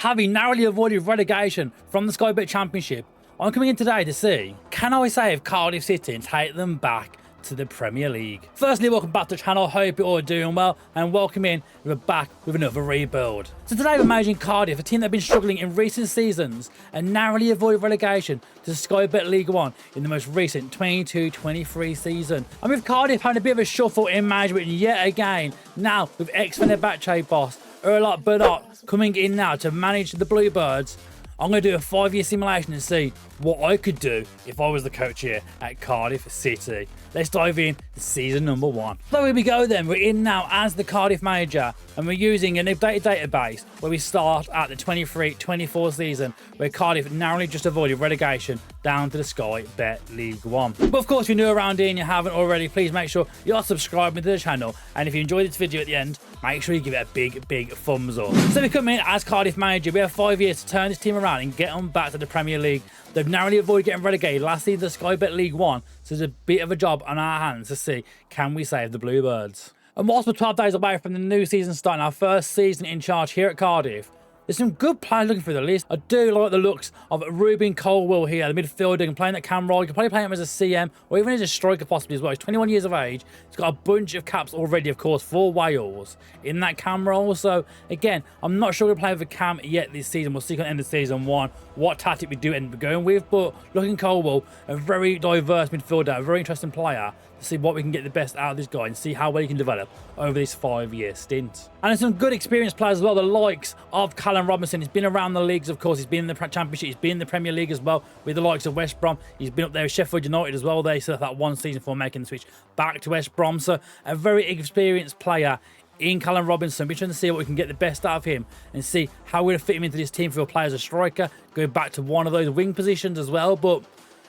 Having narrowly avoided relegation from the Sky Bet Championship, I'm coming in today to see, can I save Cardiff City and take them back to the Premier League? Firstly, welcome back to the channel. Hope you're all doing well, and welcome in. We're back with another rebuild. So today we're managing Cardiff, a team that have been struggling in recent seasons and narrowly avoided relegation to Sky Bet League One in the most recent 22-23 season. And with Cardiff having a bit of a shuffle in management yet again, now with ex-Fenerbahce boss Erlat Bernat coming in now to manage the Bluebirds, I'm going to do a 5-year simulation and see what I could do if I was the coach here at Cardiff City. Let's dive in to season number 1. So here we go then. We're in now as the Cardiff manager, and we're using an updated database where we start at the 23-24 season, where Cardiff narrowly just avoided relegation down to the Sky Bet League One. But of course, if you're new around here and you haven't already, please make sure you're subscribing to the channel. And if you enjoyed this video at the end, make sure you give it a big thumbs up. So we come in as Cardiff manager. We have 5 years to turn this team around and get them back to the Premier League. They've narrowly avoided getting relegated last season to Sky Bet League One, so there's a bit of a job on our hands to see, can we save the Bluebirds? And whilst we're 12 days away from the new season starting, our first season in charge here at Cardiff, there's some good players looking through the list. I do like the looks of Ruben Colwell here, the midfielder, and playing that cam role. You can probably play him as a CM or even as a striker possibly as well. He's 21 years of age. He's got a bunch of caps already, of course, for Wales in that cam role. So, again, I'm not sure we're going to play with a cam yet this season. We'll see at the end of season 1 what tactic we do end up going with. But looking Colwell, a very diverse midfielder, a very interesting player, to see what we can get the best out of this guy and see how well he can develop over this 5-year stint. And there's some good experienced players as well, the likes of Callum Robinson. He's been around the leagues, of course. He's been in the Championship. He's been in the Premier League as well with the likes of West Brom. He's been up there with Sheffield United as well. They still have that one season before making the switch back to West Brom. So a very experienced player in Callum Robinson. We're trying to see what we can get the best out of him and see how we're going to fit him into this team. For a player as a striker, going back to one of those wing positions as well. But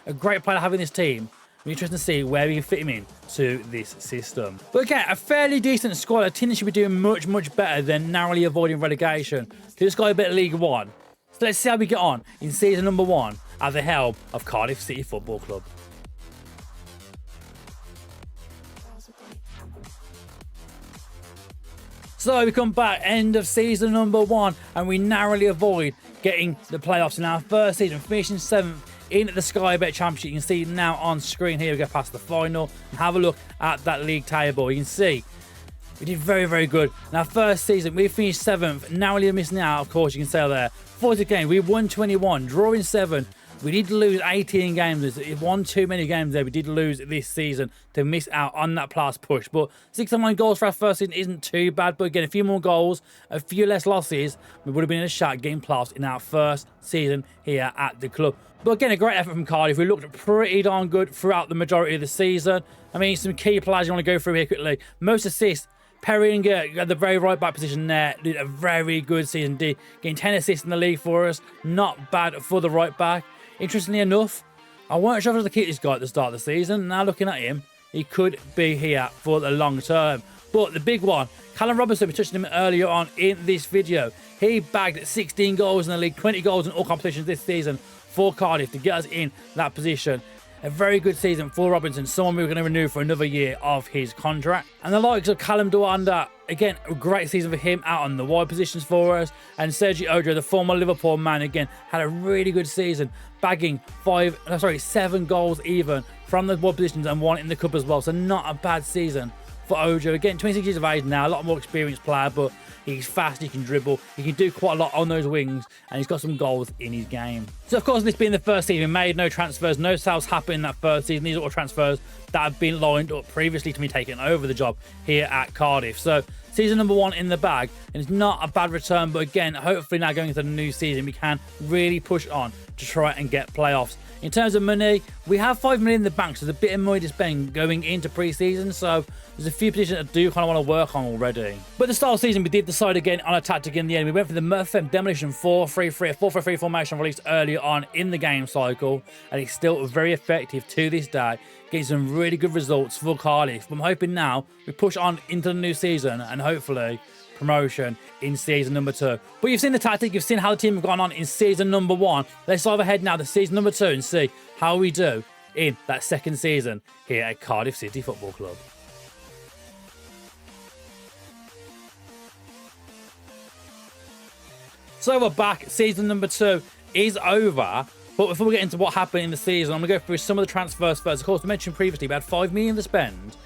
a great player to have in this team. We're interested to see where we can fit him in to this system. But again, a fairly decent squad. A team that should be doing much better than narrowly avoiding relegation to the Sky Bet League One. So let's see how we get on in season number 1 at the helm of Cardiff City Football Club. So we come back, end of season number 1, and we narrowly avoid getting the playoffs in our first season, finishing 7th in the Sky Bet Championship. You can see now on screen here, we go past the final and have a look at that league table. You can see we did very good in our first season. We finished 7th, narrowly missing out, of course. You can see there 40 games, we won 21, drawing 7. We did lose 18 games. It won too many games there. We did lose this season to miss out on that plus push. But 69 goals for our first season isn't too bad. But again, a few more goals, a few less losses, we would have been in a shot getting playoffs in our first season here at the club. But again, a great effort from Cardiff. We looked pretty darn good throughout the majority of the season. I mean, some key players you want to go through here quickly. Most assists, Perringer at the very right back position there. Did a very good season. Getting 10 assists in the league for us. Not bad for the right back. Interestingly enough, I weren't sure if I was to keep this guy at the start of the season. Now looking at him, he could be here for the long term. But the big one, Callum Robinson, we touched him earlier on in this video. He bagged 16 goals in the league, 20 goals in all competitions this season for Cardiff to get us in that position. A very good season for Robinson, someone we were going to renew for another year of his contract. And the likes of Callum Dwanda, again, a great season for him out on the wide positions for us. And Sergi Ojo, the former Liverpool man, again, had a really good season, bagging 7 goals even from the wide positions and 1 in the cup as well. So not a bad season for Ojo. Again, 26 years of age now, a lot more experienced player, but he's fast, he can dribble, he can do quite a lot on those wings, and he's got some goals in his game. So, of course, this being the first season, we made no transfers, no sales happened in that first season. These are all transfers that have been lined up previously to me taking over the job here at Cardiff. So, season number 1 in the bag, and it's not a bad return, but again, hopefully now going into the new season, we can really push on to try and get playoffs. In terms of money, we have 5 million in the bank, so there's a bit of money to spend going into pre-season, so there's a few positions I do kind of want to work on already. But at the start of the season, we did decide again on a tactic in the end. We went for the Murphy Demolition 4-3-3, a 4-3-3 formation released earlier on in the game cycle, and it's still very effective to this day, getting some really good results for Cardiff. But I'm hoping now we push on into the new season and hopefully promotion in season number 2. But you've seen the tactic, you've seen how the team have gone on in season number 1. Let's dive ahead now to season number 2 and see how we do in that second season here at Cardiff City Football Club. So we're back. Season number 2 is over. But before we get into what happened in the season, I'm going to go through some of the transfers first. Of course, I mentioned previously we had $5 million to spend,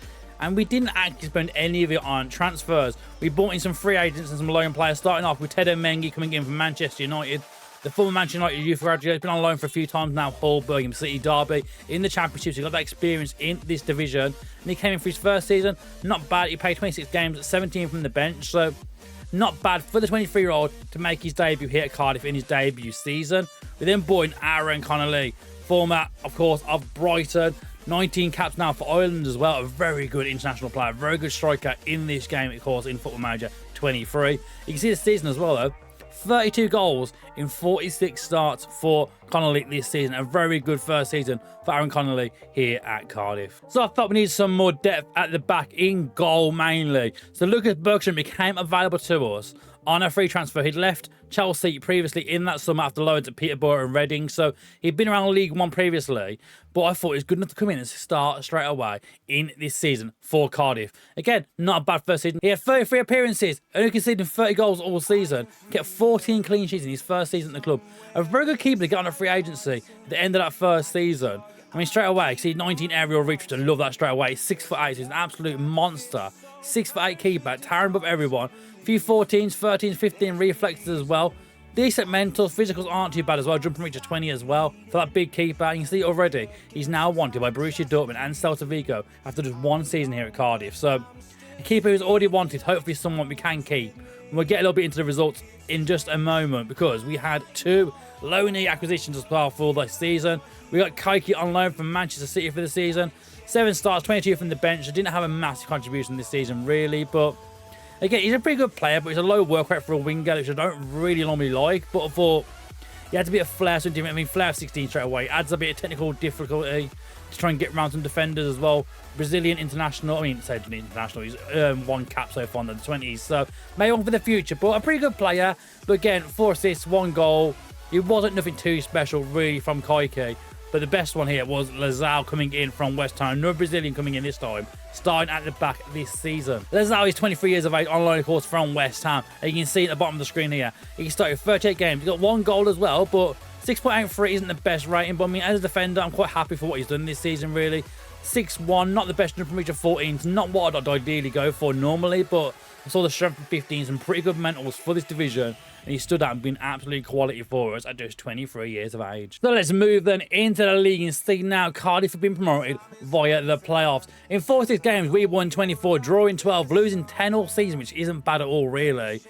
and we didn't actually spend any of it on transfers. We bought in some free agents and some loan players, starting off with Ted Mengi coming in from Manchester United. The former Manchester United youth graduate has been on loan for a few times now, Hull, Birmingham City, Derby, in the Championship. So he got that experience in this division. And he came in for his first season. Not bad. He played 26 games, 17 from the bench. So not bad for the 23-year-old to make his debut here at Cardiff in his debut season. We then brought in Aaron Connolly, former, of course, of Brighton. 19 caps now for Ireland as well. A very good international player, very good striker in this game, of course, in Football Manager 23. You can see the season as well, though. 32 goals in 46 starts for Connolly this season. A very good first season for Aaron Connolly here at Cardiff. So I thought we needed some more depth at the back in goal mainly. So Lucas Bergström became available to us on a free transfer. He'd left Chelsea previously in that summer after loans at Peterborough and Reading. So he'd been around League One previously, but I thought it was good enough to come in and start straight away in this season for Cardiff. Again, not a bad first season. He had 33 appearances, only conceded 30 goals all season, kept 14 clean sheets in his first season at the club. A very good keeper to get on a free agency at the end of that first season. I mean, straight away, see 19 aerial reach, which I love that straight away. 6'8", he's an absolute monster. 6'8" keeper, towering above everyone. A few 14s, 13s, 15 reflexes as well. Decent mentals, physicals aren't too bad as well. Jumping reach of 20 as well for that big keeper. You can see already he's now wanted by Borussia Dortmund and Celta Vigo after just one season here at Cardiff. So a keeper who's already wanted, hopefully someone we can keep. And we'll get a little bit into the results in just a moment because we had 2 loanee acquisitions as well for this season. We got Kaiki on loan from Manchester City for the season. 7 starts, 22 from the bench. I didn't have a massive contribution this season really, but again, he's a pretty good player, but he's a low work rate for a winger, which I don't really normally like. But I thought he had a bit of flair. So I mean, flair 16 straight away adds a bit of technical difficulty to try and get around some defenders as well. Brazilian international, I mean, say international, he's earned 1 cap so far in the 20s. So maybe one for the future, but a pretty good player. But again, 4 assists, 1 goal. It wasn't nothing too special really from Kaiki. But the best one here was Lazao coming in from West Ham. Another Brazilian coming in this time, starting at the back this season. Lazao is 23 years of age, on loan, of course, from West Ham. And you can see at the bottom of the screen here, he started 38 games. He got 1 goal as well, but 6.83 isn't the best rating. But I mean, as a defender, I'm quite happy for what he's done this season, really. 6'1", not the best jump from reach of 14s. Not what I'd ideally go for normally, but I saw the strength of 15s and pretty good mentals for this division. And he stood out and been absolute quality for us at just 23 years of age. So let's move then into the league and see now Cardiff have been promoted via the playoffs. In 46 games, we won 24, drawing 12, losing 10 all season, which isn't bad at all, really.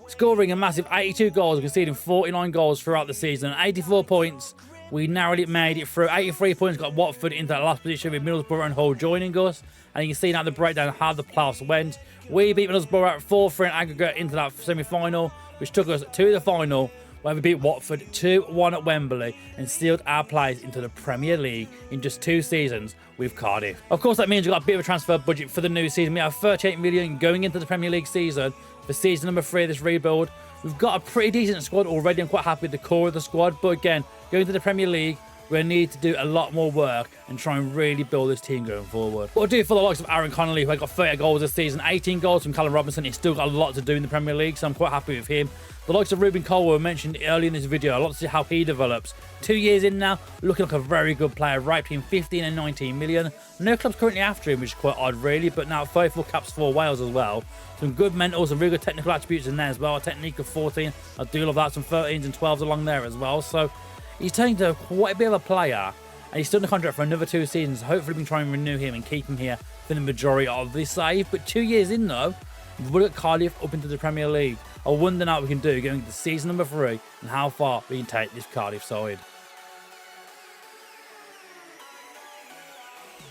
Scoring a massive 82 goals, conceding 49 goals throughout the season. 84 points. We narrowly made it through. 83 points, got Watford into that last position with Middlesbrough and Hull joining us. And you can see now the breakdown of how the playoffs went. We beat Middlesbrough at 4-3 in aggregate into that semi-final, which took us to the final, where we beat Watford 2-1 at Wembley and sealed our place into the Premier League in just 2 seasons with Cardiff. Of course, that means we've got a bit of a transfer budget for the new season. We have 38 million going into the Premier League season for season number 3 of this rebuild. We've got a pretty decent squad already. I'm quite happy with the core of the squad, but again, going to the Premier League, we need to do a lot more work and try and really build this team going forward. What I'll do for the likes of Aaron Connolly, who had got 30 goals this season, 18 goals from Callum Robinson. He's still got a lot to do in the Premier League, so I'm quite happy with him. The likes of Ruben Colwell mentioned earlier in this video. I'd like to see how he develops. 2 years in now, looking like a very good player, right between 15 and 19 million. No club's currently after him, which is quite odd really, but now 34 caps for Wales as well. Some good mentals, some really good technical attributes in there as well. A technique of 14, I do love that. Some 13s and 12s along there as well. So he's turning into quite a bit of a player. And he's still in the contract for another 2 seasons. Hopefully we can try and renew him and keep him here for the majority of this save. But 2 years in though, we've got Cardiff up into the Premier League. I wonder now what we can do going into season number 3 and how far we can take this Cardiff side.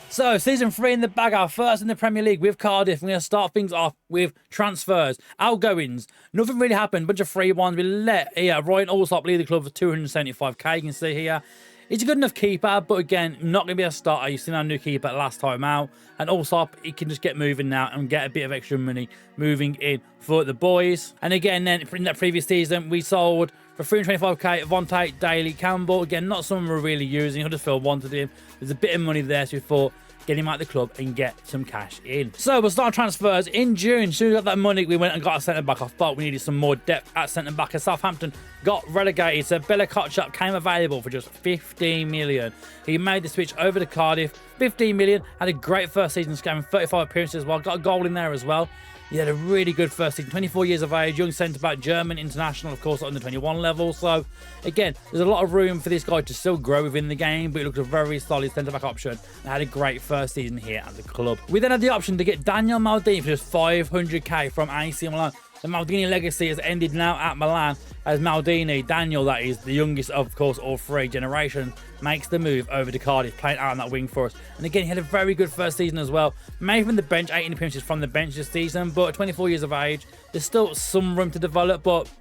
So, season 3 in the bag, our first in the Premier League with Cardiff. We're going to start things off with transfers, outgoings. Nothing really happened, bunch of free ones. We let Ryan Allsop lead the club for 275k, you can see here. He's a good enough keeper, but again, not going to be a starter. You've seen our new keeper last time out. And Allsop, he can just get moving now and get a bit of extra money moving in for the boys. And again, then in that previous season, we sold for 325k Vontae Daly Campbell. Again, not someone we're really using. Huddersfield wanted him. There's a bit of money there, so we thought get him out of the club and get some cash in. So we'll start transfers in June. As soon as we got that money, we went and got a centre-back. I thought we needed some more depth at centre-back, as Southampton got relegated. So Bella Kotchap came available for just 15 million. He made the switch over to Cardiff. 15 million, had a great first season, scoring 35 appearances as well, got a goal in there as well. He had a really good first season, 24 years of age, young centre-back, German international, of course, at under 21 level. So, again, there's a lot of room for this guy to still grow within the game, but he looks a very solid centre-back option and had a great first season here at the club. We then had the option to get Daniel Maldini for just 500k from AC Milan. The Maldini legacy has ended now at Milan, as Maldini, Daniel that is, the youngest of course all three generations, makes the move over to Cardiff, playing out on that wing for us. And again, he had a very good first season as well. Made from the bench, 18 appearances from the bench this season, but at 24 years of age, there's still some room to develop, but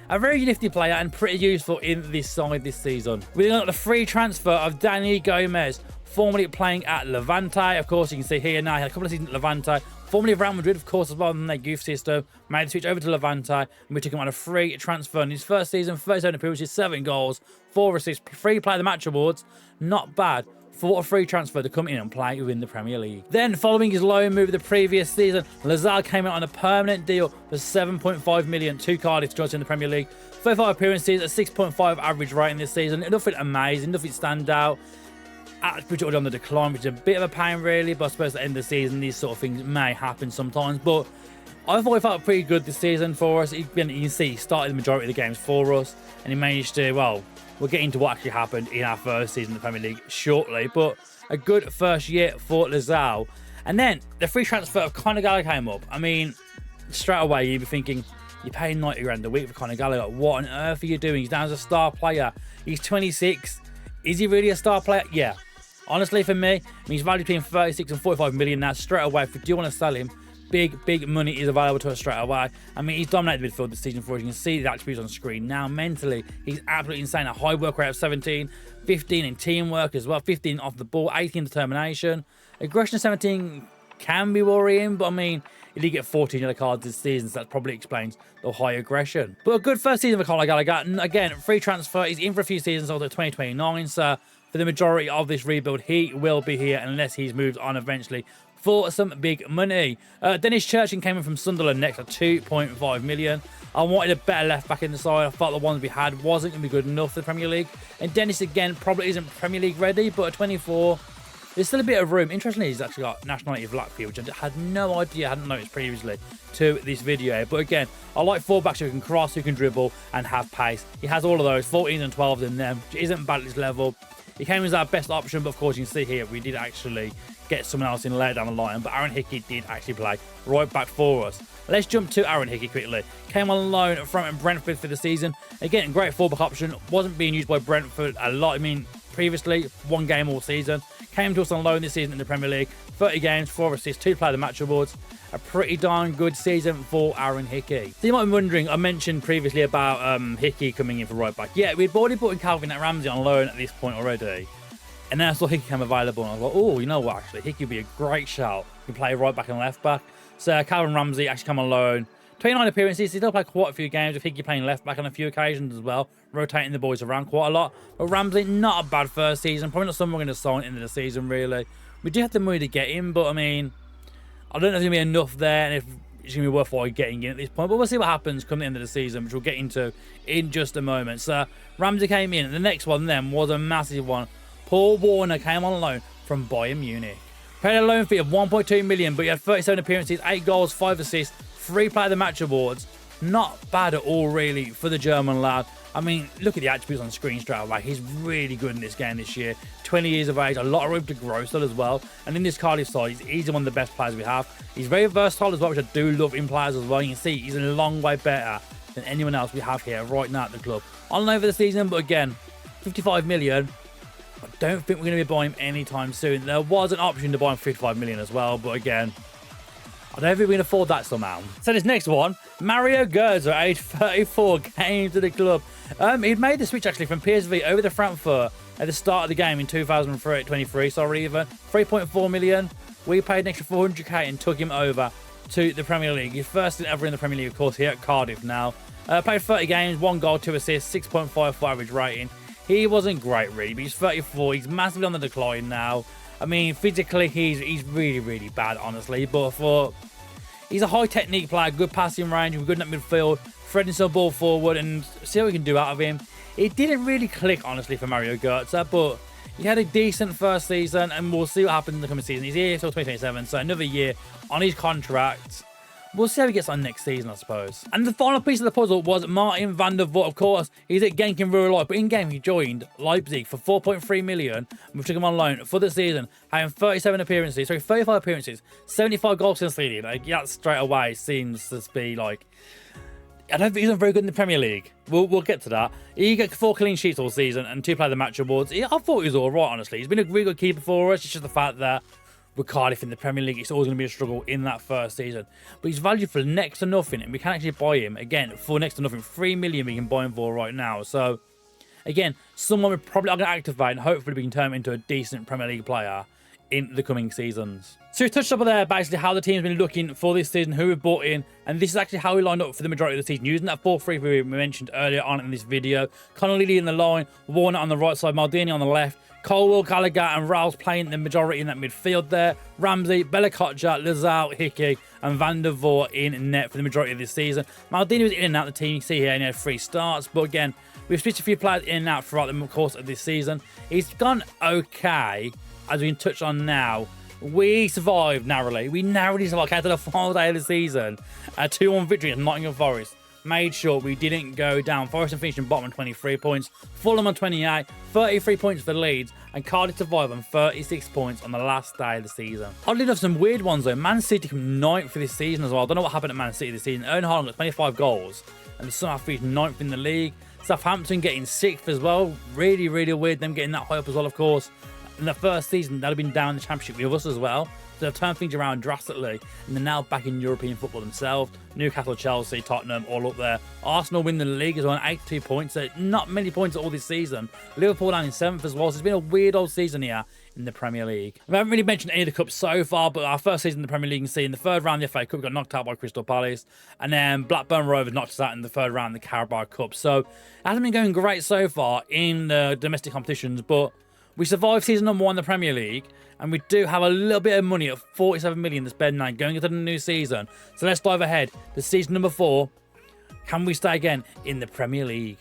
a very nifty player and pretty useful in this side this season. We then got the free transfer of Dani Gomez, formerly playing at Levante. Of course, you can see here now, he had a couple of seasons at Levante, formerly of Real Madrid, of course, as well in their youth system. Made the switch over to Levante, and we took him on a free transfer. In his first season, 37 appearances, 7 goals, 4 assists, 3 Player of the Match awards. Not bad for a free transfer to come in and play within the Premier League. Then, following his loan move the previous season, Lazar came out on a permanent deal for 7.5 million to Cardiff to join us in the Premier League. 35 appearances, a 6.5 average rating this season. Nothing amazing, nothing stand out. Actually on the decline, which is a bit of a pain really, but I suppose at the end of the season these sort of things may happen sometimes. But I thought he felt pretty good this season for us. You can see he started the majority of the games for us, and he managed to, well, we'll get into what actually happened in our first season in the Premier League shortly, but a good first year for Lazao. And then the free transfer of Conor Gallagher came up. I mean, straight away you'd be thinking, you're paying 90 grand a week for Conor Gallagher. What on earth are you doing? He's down as a star player. He's 26. Is he really a star player? Yeah. Honestly, for me, I mean, he's valued between 36 and 45 million now. Straight away, if you do want to sell him, big money is available to us straight away. I mean, he's dominated midfield this season for us. You can see the attributes on screen. Now, mentally, he's absolutely insane. A high work rate of 17, 15 in teamwork as well, 15 off the ball, 18 determination. Aggression 17 can be worrying, but I mean, he did get 14 yellow cards this season, so that probably explains the high aggression. But a good first season for Conor Gallagher. And again, free transfer. He's in for a few seasons until 2029, so for the majority of this rebuild, he will be here unless he's moved on eventually for some big money. Dennis Churchin came in from Sunderland next at 2.5 million. I wanted a better left back in the side. I thought the ones we had wasn't going to be good enough for the Premier League. And Dennis, again, probably isn't Premier League ready, but at 24, there's still a bit of room. Interestingly, he's actually got nationality of Latvia, which I had no idea, I hadn't noticed previously to this video. But again, I like fullbacks who can cross, who can dribble, and have pace. He has all of those, 14s and 12s in them, which isn't bad at this level. He came as our best option, but of course you can see here we did actually get someone else in later down the line, but Aaron Hickey did actually play right back for us. Let's jump to Aaron Hickey quickly. Came on loan from Brentford for the season. Again, great fullback option. Wasn't being used by Brentford a lot. I mean, previously, 1 game all season. Came to us on loan this season in the Premier League. 30 games, 4 assists, 2 Player of the Match awards. A pretty darn good season for Aaron Hickey. So you might be wondering, I mentioned previously about Hickey coming in for right back. Yeah, we'd already put in Calvin Ramsey on loan at this point already. And then I saw Hickey come available and I was like, oh, you know what, actually, Hickey would be a great shout. He can play right back and left back. So Calvin Ramsey actually come on loan. 29 appearances, he still played quite a few games with Hickey playing left back on a few occasions as well, rotating the boys around quite a lot. But Ramsey, not a bad first season, probably not someone we're going to sign into the season really. We do have the money to get him, but I mean, I don't know if there's going to be enough there and if it's going to be worthwhile getting in at this point. But we'll see what happens come the end of the season, which we'll get into in just a moment. So Ramsey came in, and the next one then was a massive one. Paul Warner came on loan from Bayern Munich. Paid a loan fee of 1.2 million, but he had 37 appearances, 8 goals, 5 assists, 3 Player of the Match awards. Not bad at all, really, for the German lad. I mean, look at the attributes on screen straight away. He's really good in this game this year. 20 years of age, a lot of room to grow still as well. And in this Cardiff side, he's easily one of the best players we have. He's very versatile as well, which I do love in players as well. You can see he's a long way better than anyone else we have here right now at the club. On loan for the season, but again, 55 million. I don't think we're going to be buying him anytime soon. There was an option to buy him 55 million as well, but again, I don't think we can afford that somehow. So this next one, Mario Götze, age 34, came to the club. He'd made the switch actually from PSV over to Frankfurt at the start of the game in 2023, sorry even. 3.4 million. We paid an extra 400k and took him over to the Premier League. His first ever in the Premier League, of course, here at Cardiff now. Played 30 games, 1 goal, 2 assists, 6.5 average rating. He wasn't great really, but he's 34. He's massively on the decline now. I mean, physically, he's really, really bad, honestly. But he's a high technique player, good passing range, good in that midfield, threading some ball forward, and see what we can do out of him. It didn't really click, honestly, for Mario Götze, but he had a decent first season, and we'll see what happens in the coming season. He's here till 2027, so another year on his contract. We'll see how he gets on next season, I suppose. And the final piece of the puzzle was Martin van der Voort. Of course, he's at Genk in real life, but in-game he joined Leipzig for 4.3 million. And we took him on loan for the season, having 35 appearances, 75 goals conceded. Like, that straight away seems to be like, I don't think he's very good in the Premier League. We'll get to that. He got 4 clean sheets all season and 2 player of the match awards. I thought he was all right, honestly. He's been a really good keeper for us. It's just the fact that with Cardiff in the Premier League, it's always going to be a struggle in that first season. But he's valued for next to nothing, and we can actually buy him, again, for next to nothing. 3 million we can buy him for right now. So, again, someone we're probably going to activate, and hopefully we can turn him into a decent Premier League player in the coming seasons. So we touched up there, basically, how the team's been looking for this season, who we've bought in, and this is actually how we lined up for the majority of the season, using that 4-3 we mentioned earlier on in this video. Connolly in the line, Warner on the right side, Maldini on the left, Colwell, Gallagher and Rouse playing the majority in that midfield there. Ramsey, Bella Kotcha, Lazao, Hickey and Van der Voort in net for the majority of this season. Maldini was in and out of the team. You can see here, and he had 3 starts. But again, we've switched a few players in and out throughout the course of this season. He's gone okay, as we can touch on now. We survived narrowly. We narrowly survived after the final day of the season. A 2-1 victory at Nottingham Forest. Made sure we didn't go down. Forest and finishing bottom on 23 points. Fulham on 28, 33 points for Leeds, and Cardiff survive on 36 points on the last day of the season. Oddly enough, some weird ones though. Man City come 9th for this season as well. I don't know what happened at Man City this season. Erling Haaland got 25 goals, and somehow finished 9th in the league. Southampton getting 6th as well. Really, really weird them getting that high up as well, of course. In the first season, they'd have been down in the Championship with us as well. So they've turned things around drastically, and they're now back in European football themselves. Newcastle, Chelsea, Tottenham, all up there. Arsenal win the league as well, 82 points. So not many points all this season. Liverpool down in 7th as well. So it's been a weird old season here in the Premier League. We haven't really mentioned any of the cups so far, but our first season in the Premier League, you can see in the 3rd round of the FA Cup, we got knocked out by Crystal Palace, and then Blackburn Rovers knocked us out in the 3rd round of the Carabao Cup. So it hasn't been going great so far in the domestic competitions, but we survived season number 1 in the Premier League, and we do have a little bit of money at 47 million that's bed now going into the new season. So let's dive ahead to season number 4. Can we stay again in the Premier League?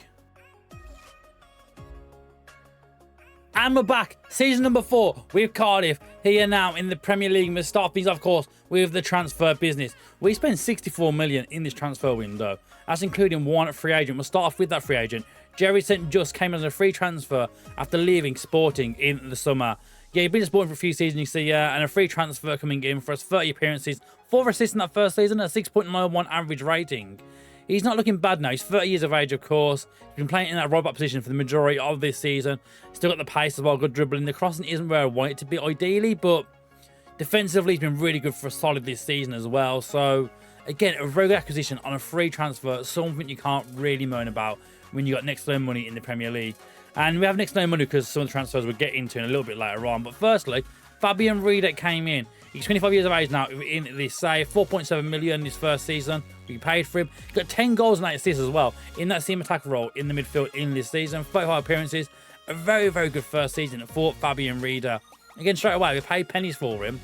And we're back. Season number 4 with Cardiff here now in the Premier League. We'll start things, of course, with the transfer business. We spent 64 million in this transfer window. That's including 1 free agent. We'll start off with that free agent. Jerry St. Just came as a free transfer after leaving Sporting in the summer. Yeah, he'd been at Sporting for a few seasons, you see, and a free transfer coming in for his 30 appearances, 4 assists in that first season, a 6.91 average rating. He's not looking bad now. He's 30 years of age, of course. He's been playing in that right back position for the majority of this season. Still got the pace as well, good dribbling. The crossing isn't where I want it to be ideally, but defensively he's been really good for a solid this season as well. So, again, a very good acquisition on a free transfer, something you can't really moan about when you got next to no money in the Premier League. And we have next to no money because some of the transfers we'll get into in a little bit later on. But firstly, Fabian Rieder came in. He's 25 years of age now in this save. 4.7 million this first season. We paid for him. He got 10 goals and 8 assists as well in that same attack role in the midfield in this season. 35 appearances. A very, very good first season for Fabian Rieder. Again, straight away, we paid pennies for him.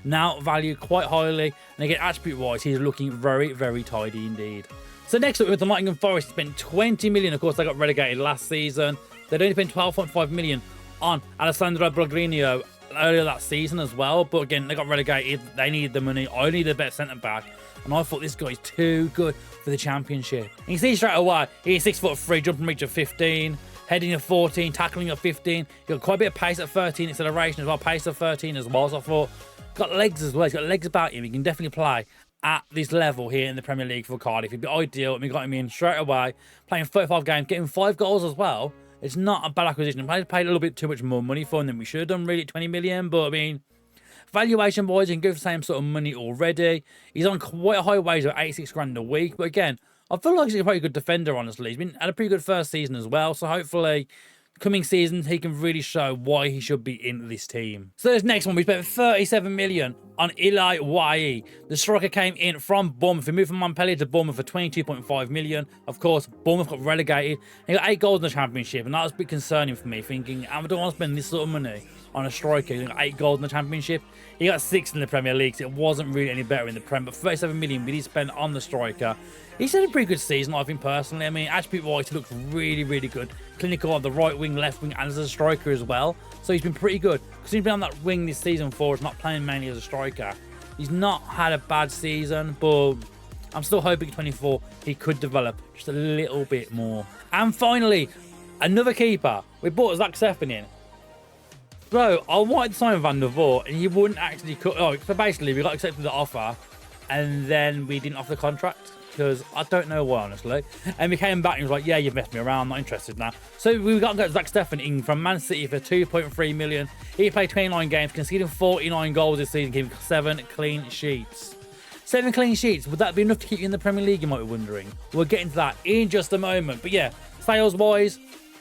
Now valued quite highly. And again, attribute-wise, he's looking very, very tidy indeed. So next up with the Nottingham Forest, spent 20 million. Of course, they got relegated last season. They'd only spent 12.5 million on Alessandro Pellegrino earlier that season as well. But again, they got relegated. They needed the money. I needed a better centre-back. And I thought this guy's too good for the Championship. And you see straight away, he's 6'3", jumping reach of 15, heading of 14, tackling of 15. He got quite a bit of pace at 13, acceleration as well, pace of 13 as well. So I thought, got legs as well. He's got legs about him. He can definitely play at this level here in the Premier League for Cardiff. It'd be ideal. And we got him in straight away, playing 35 games, getting 5 goals as well. It's not a bad acquisition. We paid a little bit too much more money for him than we should have done, really, 20 million. But I mean, valuation-wise, you can go for the same sort of money already. He's on quite a high wage of 86 grand a week. But again, I feel like he's a pretty good defender, honestly. He's had a pretty good first season as well. So hopefully, coming seasons, he can really show why he should be in this team. So this next one, we spent 37 million on Eli Wahi. The striker came in from Bournemouth. He moved from Montpellier to Bournemouth for 22.5 million. Of course, Bournemouth got relegated. He got 8 goals in the Championship, and that was a bit concerning for me, thinking, I don't want to spend this sort of money on a striker. He got 8 goals in the Championship. He got 6 in the Premier League, so it wasn't really any better in the Prem, but 37 million we did spend on the striker. He's had a pretty good season, I think, personally. I mean, attribute-wise, he looks really, really good. Clinical on the right wing, left wing, and as a striker as well. So he's been pretty good. Because he's been on that wing this season for us, not playing mainly as a striker. He's not had a bad season, but I'm still hoping 24 he could develop just a little bit more. And finally, another keeper. We bought Zach Steffen in. So I wanted to sign Van der Voort, and he wouldn't actually cut. Oh, so basically, we got accepted the offer, and then we didn't offer the contract because I don't know why, honestly. And we came back and he was like, "Yeah, you've messed me around. I'm not interested now." So we got Zach Steffen in from Man City for 2.3 million. He played 29 games, conceding 49 goals this season, keeping 7 clean sheets. 7 clean sheets. Would that be enough to keep you in the Premier League? You might be wondering. We'll get into that in just a moment. But yeah, sales-wise,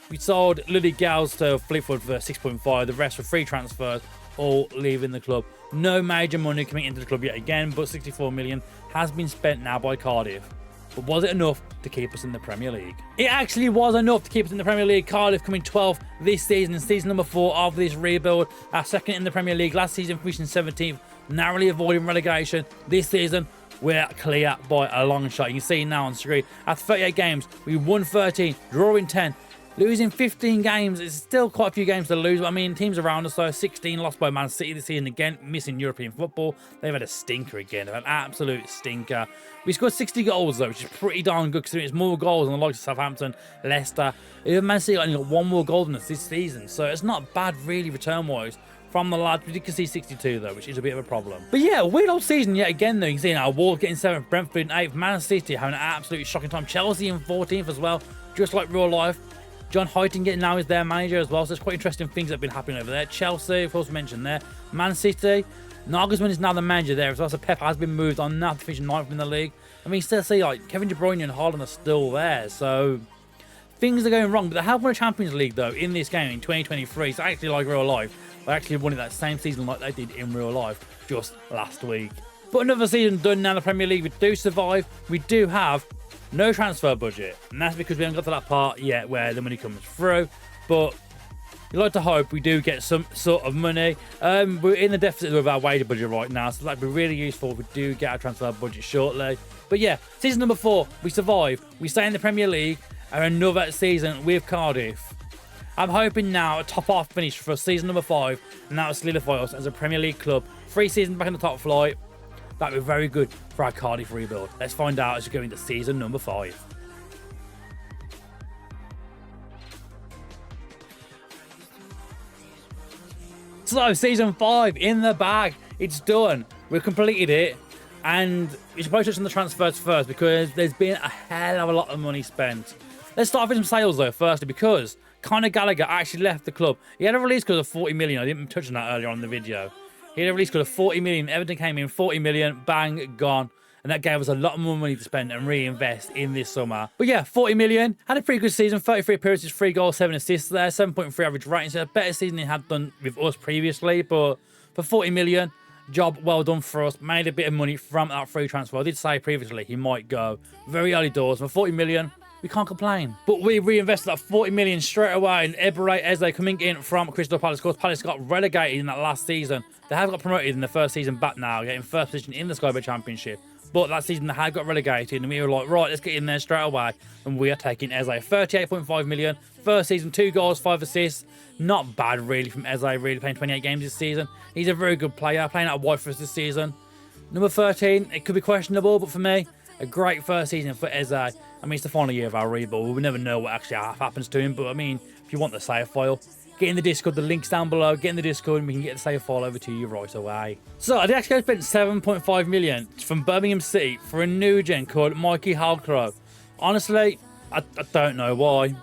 we sold Lily Gals to Fleetwood for 6.5. The rest were free transfers, all leaving the club. No major money coming into the club yet again, but 64 million has been spent now by Cardiff. But was it enough to keep us in the Premier League? It actually was enough to keep us in the Premier League. Cardiff coming 12th this season, in season number 4 of this rebuild. Our second in the Premier League. Last season, finishing 17th, narrowly avoiding relegation. This season, we're clear by a long shot. You can see now on screen. After 38 games, we won 13, drawing 10. Losing 15 games, it's still quite a few games to lose. I mean, teams around us, though, 16 lost by Man City this season again, missing European football. They've had a stinker again, they've had an absolute stinker. We scored 60 goals, though, which is pretty darn good, considering it's more goals than the likes of Southampton, Leicester. Even Man City only got 1 more goal than us this season, so it's not bad, really, return-wise from the lads. We did concede 62, though, which is a bit of a problem. But yeah, weird old season yet again, though. You can see now, Wolves getting 7th, Brentford in 8th, Man City having an absolutely shocking time. Chelsea in 14th as well, just like real life. John Heitinga now is their manager as well, so there's quite interesting things that have been happening over there. Chelsea, of course, mentioned there. Man City, Nagelsmann is now the manager there as well, so Pep has been moved on now to finish 9th in the league. I mean, still see, like, Kevin De Bruyne and Haaland are still there, so things are going wrong. But they have won a Champions League, though, in this game in 2023, so actually, like real life, they actually won it that same season like they did in real life just last week. But another season done now in the Premier League. We do survive. We do have no transfer budget, and that's because we haven't got to that part yet where the money comes through. But you like to hope we do get some sort of money. We're in the deficit with our wage budget right now, so that'd be really useful if we do get our transfer budget shortly. But yeah, season number 4, we survive. We stay in the Premier League, and another season with Cardiff. I'm hoping now a top-half finish for season number 5, and that will solidify us as a Premier League club. 3 seasons back in the top flight. That would be very good for our Cardiff rebuild. Let's find out as we go into season number 5. So, season 5 in the bag. It's done. We've completed it. And we should probably touch on the transfers first, because there's been a hell of a lot of money spent. Let's start with some sales, though, firstly, because Conor Gallagher actually left the club. He had a release code of 40 million. I didn't touch on that earlier on in the video. He had a release code of 40 million. Everton came in 40 million. Bang, gone. And that gave us a lot more money to spend and reinvest in this summer. But yeah, 40 million. Had a pretty good season. 33 appearances, 3 goals, 7 assists there. 7.3 average rating. So a better season he had done with us previously. But for 40 million, job well done for us. Made a bit of money from that free transfer. I did say previously he might go very early doors. For 40 million, we can't complain. But we reinvested that 40 million straight away in Eberle Eze coming in from Crystal Palace. Of course, Palace got relegated in that last season. They have got promoted in the first season back now, getting first position in the Sky Bet Championship. But that season they had got relegated, and we were like, right, let's get in there straight away. And we are taking Eze. 38.5 million. First season, 2 goals, 5 assists. Not bad, really, from Eze, really playing 28 games this season. He's a very good player, playing out wide for us this season. Number 13, it could be questionable, but for me, a great first season for Eze. I mean, it's the final year of our rebuild. We'll never know what actually happens to him. But, I mean, if you want the save file, get in the Discord. The link's down below. Get in the Discord and we can get the save file over to you right away. So, I did actually spend 7.5 million from Birmingham City for a new gen called Mikey Halcrow. Honestly, I don't know why.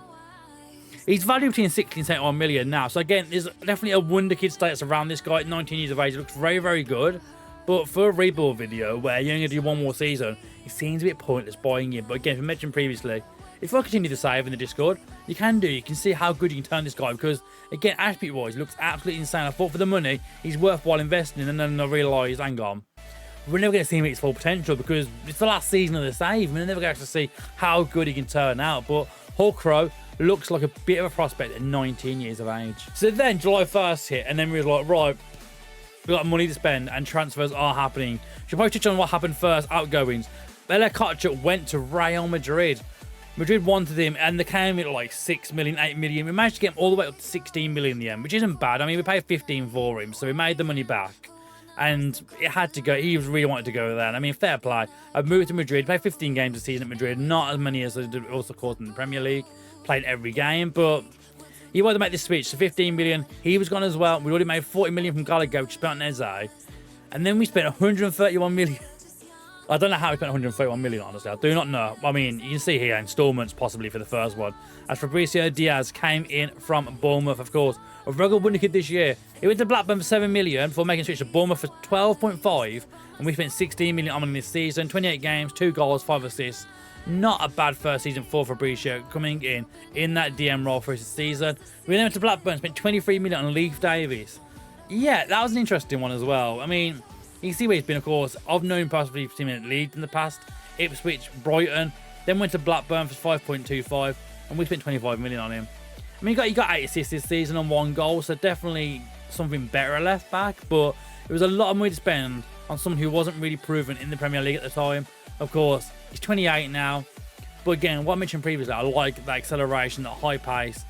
He's valued between 60 and 71 million now. So, again, there's definitely a wonder kid status around this guy at 19 years of age. It looks very, very good. But for a rebuild video where you're only going to do 1 more season, it seems a bit pointless buying him. But again, as I mentioned previously, if I continue to save in the Discord, you can do. You can see how good you can turn this guy because, again, attribute-wise, looks absolutely insane. I thought for the money, he's worthwhile investing in, and then I realised, hang on, we're never going to see him at his full potential because it's the last season of the save. We're never going to see how good he can turn out. But Hulk Crow looks like a bit of a prospect at 19 years of age. So then July 1st hit, and then we were like, right, we've got money to spend, and transfers are happening. Should probably touch on what happened first. Outgoings. Bela Kotchuk went to Real Madrid. Madrid wanted him, and they came in at like 6 million, 8 million. We managed to get him all the way up to 16 million in the end, which isn't bad. I mean, we paid 15 for him, so we made the money back. And it had to go. He really wanted to go there. And I mean, fair play. I've moved to Madrid, played 15 games a season at Madrid, not as many as I did also caught in the Premier League. Played every game, but he wanted to make this switch to 15 million. He was gone as well. We already made 40 million from Gallagher, which spent on Eze. And then we spent 131 million. I don't know how we spent 131 million, honestly. I do not know. I mean, you can see here installments possibly for the first one. As Fabricio Diaz came in from Bournemouth, of course. A regular Wonderkid this year. He went to Blackburn for 7 million before making a switch to Bournemouth for 12.5. And we spent 16 million on him this season. 28 games, 2 goals, 5 assists. Not a bad first season for Fabricio coming in that DM role for his season. We then went to Blackburn, spent 23 million on Leif Davies. Yeah, that was an interesting one as well. I mean, you can see where he's been, of course. I've known possibly for him at Leeds in the past. Ipswich, Brighton. Then went to Blackburn for 5.25. And we spent 25 million on him. I mean, he got 8 assists this season and 1 goal. So definitely something better at left back. But it was a lot of money to spend on someone who wasn't really proven in the Premier League at the time. Of course, he's 28 now. But again, what I mentioned previously, I like that acceleration, that high pace.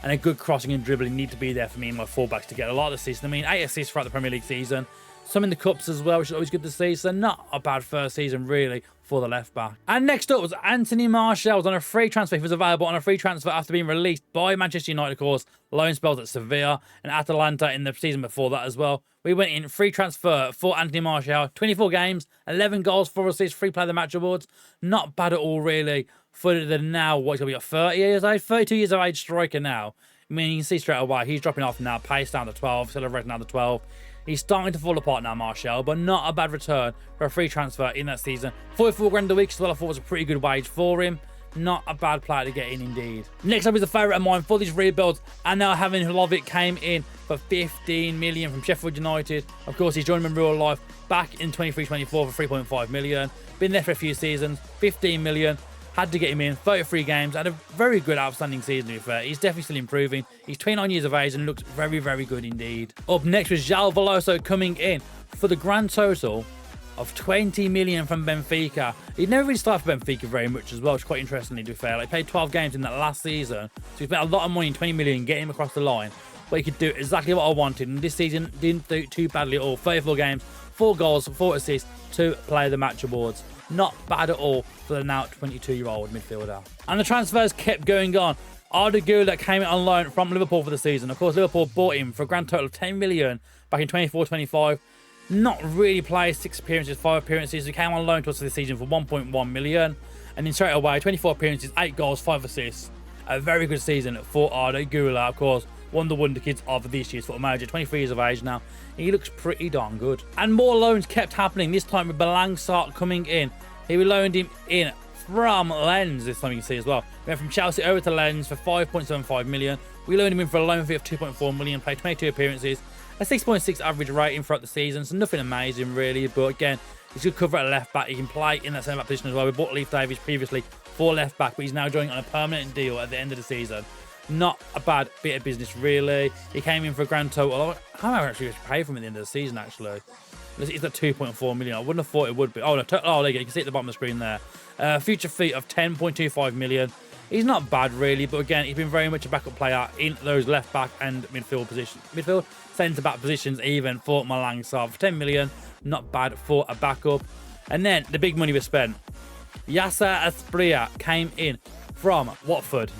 And a good crossing and dribbling need to be there for me and my fullbacks to get a lot of assists. I mean, 8 assists throughout the Premier League season. Some in the Cups as well, which is always good to see. So not a bad first season, really, for the left back. And next up was Anthony Martial. Was on a free transfer. He was available on a free transfer after being released by Manchester United, of course. Loan spells at Sevilla and Atalanta in the season before that as well. We went in free transfer for Anthony Martial. 24 games, 11 goals, 4 assists, free player of the match awards. Not bad at all, really, for the now, what's going to be, 30 years age, 32 years of age striker now. I mean, you can see straight away, he's dropping off now. Pace down to 12, celebrating down to 12. He's starting to fall apart now, Martial, but not a bad return for a free transfer in that season. 44 grand a week as well, I thought was a pretty good wage for him. Not a bad player to get in, indeed. Next up is a favourite of mine for these rebuilds, and now having Hlovic came in for 15 million from Sheffield United. Of course, he's joined him in real life back in 23-24 for 3.5 million. Been there for a few seasons, 15 million. Had to get him in, 33 games, had a very good outstanding season to be fair. He's definitely still improving. He's 29 years of age and looks very, very good indeed. Up next was João Veloso coming in for the grand total of 20 million from Benfica. He'd never really started for Benfica very much as well, which is quite interesting to be fair. Like, he played 12 games in that last season, so he spent a lot of money, 20 million, getting him across the line. But he could do exactly what I wanted, and this season didn't do too badly at all. 34 games, 4 goals, 4 assists, 2 player of the match awards. Not bad at all for the now 22-year-old midfielder. And the transfers kept going on. Arda Güler came in on loan from Liverpool for the season. Of course, Liverpool bought him for a grand total of 10 million back in 24-25. Not really played 6 appearances, 5 appearances. He came on loan to us this season for 1.1 million. And then straight away, 24 appearances, 8 goals, 5 assists. A very good season for Arda Güler, of course. One of the wonder kids of this year's football manager, 23 years of age now. He looks pretty darn good. And more loans kept happening, this time with Belangsart coming in. He loaned him in from Lens this time, you can see as well. We went from Chelsea over to Lens for 5.75 million. We loaned him in for a loan fee of 2.4 million, played 22 appearances, a 6.6 average rating throughout the season, so nothing amazing really, but again, he's good cover at left back. He can play in that centre back position as well. We bought Leif Davies previously for left back, but he's now joining on a permanent deal at the end of the season. Not a bad bit of business, really. He came in for a grand total. How much actually pay for him at the end of the season, actually? It's at 2.4 million. I wouldn't have thought it would be. Oh, no. Oh, there you go. You can see at the bottom of the screen there. Future fee of 10.25 million. He's not bad, really. But again, he's been very much a backup player in those left back and midfield positions. Midfield, centre back positions, even for Malangsar. For 10 million, not bad for a backup. And then the big money was spent. Yasser Asprilla came in from Watford.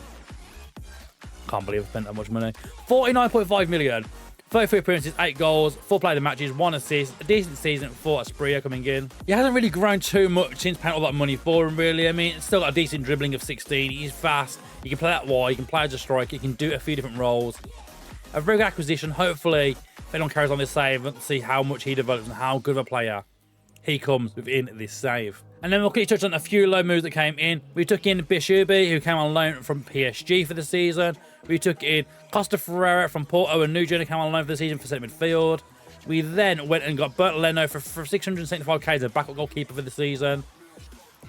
Can't believe I spent that much money. 49.5 million. 33 appearances, 8 goals, 4 player of the matches, 1 assist. A decent season for Asprilla coming in. He hasn't really grown too much since paying all that money for him, really. I mean, still got a decent dribbling of 16. He's fast. He can play that wide. He can play as a striker. He can do a few different roles. A very good acquisition. Hopefully, if anyone carries on this save, let's see how much he develops and how good of a player he comes within this save. And then we'll quickly touch on a few loan moves that came in. We took in Bishubi, who came on loan from PSG for the season. We took in Costa Ferreira from Porto and Nugent, who came on loan for the season for centre midfield. We then went and got Bert Leno for 675k as a backup goalkeeper for the season.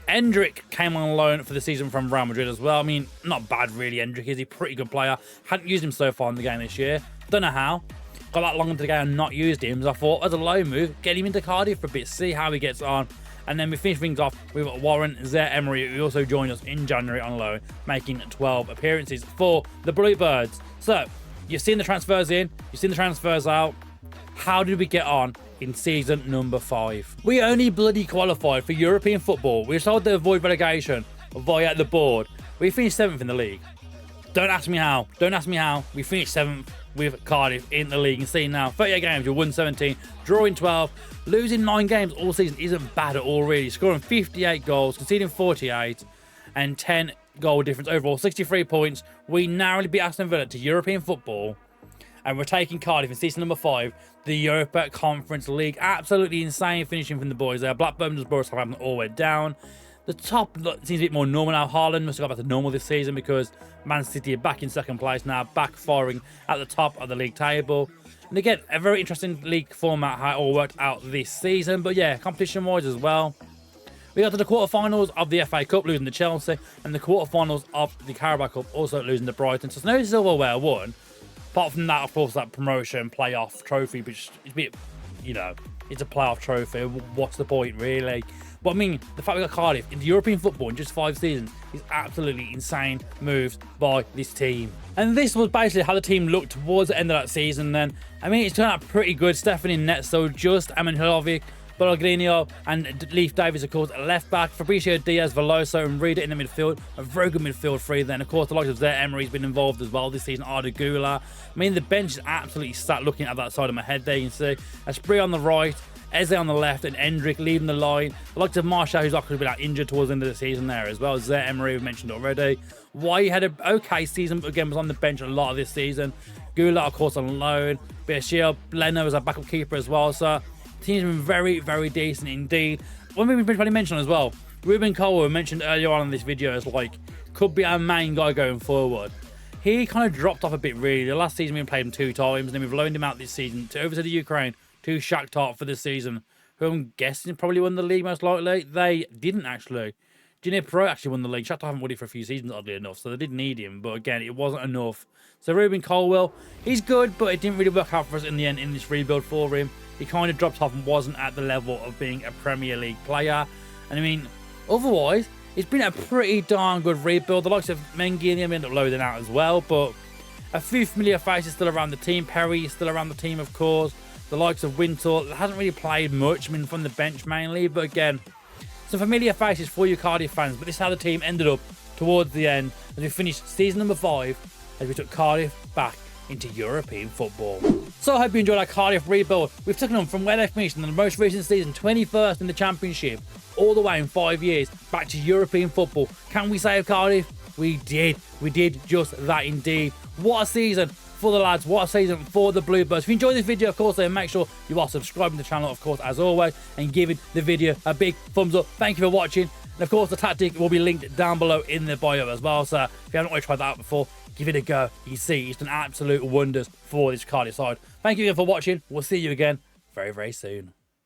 Endrick came on loan for the season from Real Madrid as well. I mean, not bad really, Endrick is a pretty good player. Hadn't used him so far in the game this year. Don't know how. Got that long into the game and not used him. So I thought, as a loan move, get him into Cardiff for a bit, see how he gets on. And then we finished things off with Warren Zaire-Emery, who also joined us in January on loan, making 12 appearances for the Bluebirds. So, you've seen the transfers in, you've seen the transfers out. How did we get on in season number 5? We only bloody qualified for European football. We were told to avoid relegation via the board. We finished 7th in the league. Don't ask me how. Don't ask me how. We finished 7th with Cardiff in the league. You can see now, 38 games, we won 17, drawing 12. Losing 9 games all season isn't bad at all, really. Scoring 58 goals, conceding 48, and 10 goal difference overall. 63 points. We narrowly beat Aston Villa to European football. And we're taking Cardiff in season number 5, the Europa Conference League. Absolutely insane finishing from the boys there. Blackburn, Middlesbrough, Southampton all went down. The top seems a bit more normal now. Haaland must have got back to normal this season because Man City are back in second place now, back firing at the top of the league table. And again, a very interesting league format, how it all worked out this season. But yeah, competition-wise as well. We got to the quarterfinals of the FA Cup, losing to Chelsea, and the quarterfinals of the Carabao Cup, also losing to Brighton. So it's no silverware won. Apart from that, of course, that promotion playoff trophy, which is a bit, you know, it's a playoff trophy. What's the point, really? But I mean, the fact we got Cardiff in the European football in just 5 seasons is absolutely insane moves by this team. And this was basically how the team looked towards the end of that season then. I mean, it's turned out pretty good. Stefan in net, so just Amenhovic, Pellegrino and Leif Davis, of course, at left back. Fabricio Diaz, Veloso and Reader in the midfield. A very good midfield three then. Of course, the likes of Zaire-Emery's been involved as well this season. Arda Güler. I mean, the bench is absolutely sat looking at that side of my head there. You can see Esprit on the right, Eze on the left, and Endrick leading the line. The likes of Marshall, who's actually been injured towards the end of the season there as well. Zaire-Emery, we mentioned already. White had an okay season, but again was on the bench a lot of this season. Güler, of course, on loan. Bashir, Leno was a backup keeper as well. So the team's been very, very decent indeed. One thing we probably mentioned as well, Ruben Colwell, mentioned earlier on in this video, is like, could be our main guy going forward. He kind of dropped off a bit, really. The last season we played him 2 times, and then we've loaned him out this season over to the Ukraine, to Shakhtar for this season, who I'm guessing probably won the league most likely. They didn't actually. Dnipro actually won the league. Shakhtar haven't won it for a few seasons, oddly enough, so they didn't need him. But again, it wasn't enough. So Ruben Colwell, he's good, but it didn't really work out for us in the end in this rebuild for him. He kind of dropped off and wasn't at the level of being a Premier League player. And I mean, otherwise, it's been a pretty darn good rebuild. The likes of Mengi ended up loading out as well, but a few familiar faces still around the team. Perry is still around the team, of course. The likes of Winter hasn't really played much, I mean, from the bench mainly, but again, some familiar faces for you Cardiff fans. But this is how the team ended up towards the end as we finished season number 5 as we took Cardiff back into European football. So I hope you enjoyed our Cardiff rebuild. We've taken them from where they finished in the most recent season, 21st in the Championship, all the way in 5 years back to European football. Can we save Cardiff? We did. We did just that indeed. What a season for the lads. What a season for the Bluebirds. If you enjoyed this video, of course, then make sure you are subscribing to the channel, of course, as always, and giving the video a big thumbs up. Thank you for watching. And of course, the tactic will be linked down below in the bio as well. So if you haven't already tried that out before, give it a go. You see, it's done absolute wonders for this Cardiff side. Thank you again for watching. We'll see you again very, very soon.